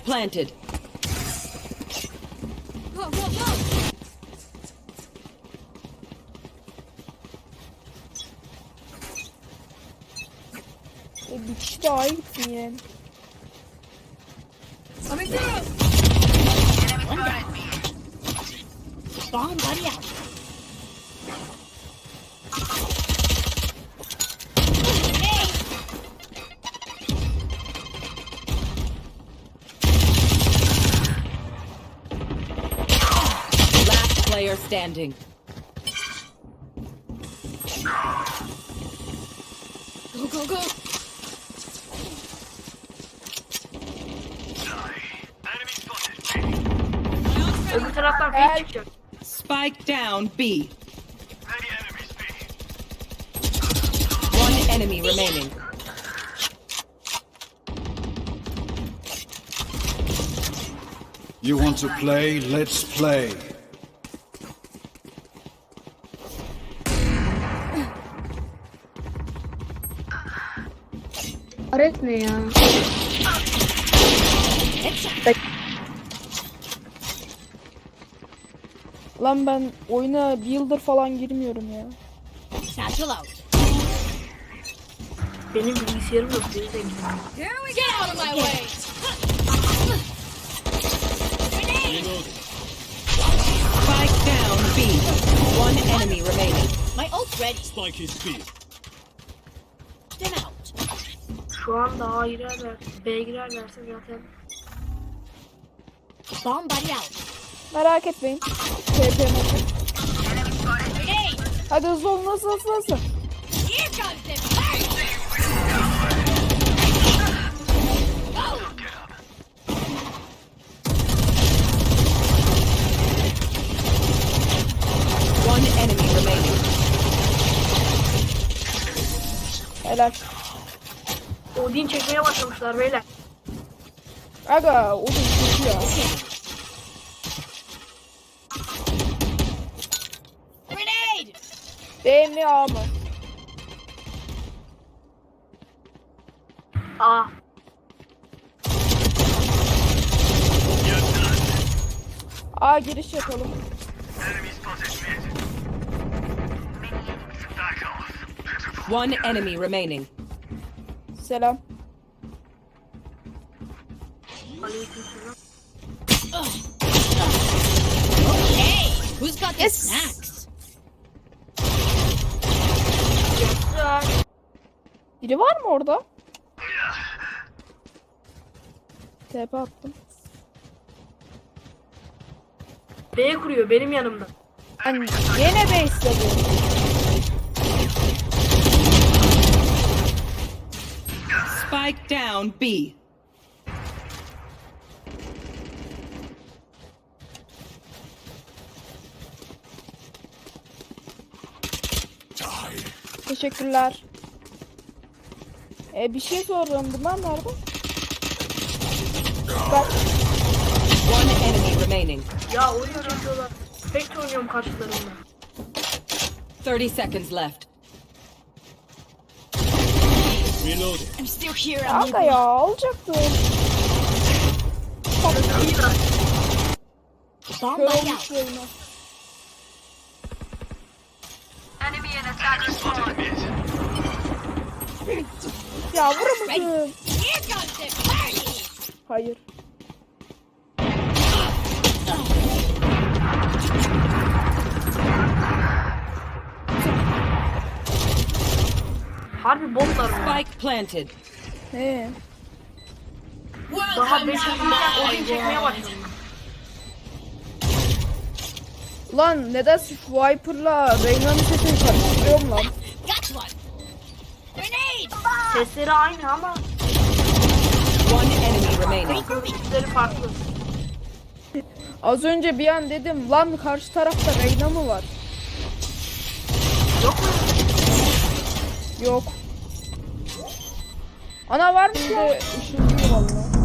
planted. Bir kişi daha gitsin yani. Last player standing. Go, go, go. Öbür taraftan fake çıkacak. Spike down B. One enemy remaining. You want to play? Let's play. Aret ne ya? Lan ben oyuna bir yıldır falan girmiyorum ya. Satchel out. Benim bilgisayarım yok. Beni de gidiyor. Here we get out of my way. Spike down B. One enemy remaining. My ult's ready. Spike is speed. Them out. Şu anda A girerler. B girerlerse zaten. Bomb buddy out. Merak etmeyin. TP maçı. Grenade. Hadi hızlı olun, hızlı. Here comes the party. Go. One enemy remaining. Helal. Odin çekmeye başlamışlar beyler. Aga o da kötü ya. Grenade. B mi A mı? A. A giriş yapalım. One enemy remaining. Selam. Aleykümselam. Hey, who's got the Yes. snacks? Güzel. Biri var mı orada? TP attım. B kuruyor benim yanımda. Hani yine base'de bu. Spike down B. Teşekkürler. Bir şey soracağım. Bunlar nerede? Bak. One enemy remaining. Ya oyun çekiyorlar. Pek oynuyorum karşılarında. 30 seconds left. Reloading. I'm still here. Kanka ya alacaktım. Bomb Kör buddy olmuş out. yayına. Ya vuramadın. Here comes the party. Hayır. Harbi botlar var. Spike planted. He. Daha 5 oyundan oyun çekmeye başladım. Lan neden şu Viper'la Reyna'nın sesini karıştırıyorum lan? Got one. Grenade. Sesleri aynı ama One enemy remaining. sesleri farklı. Az önce bir an dedim lan karşı tarafta Reyna mı var? Yok mu? Yok. Ana var mı? Şimdi ışınlıyor valla.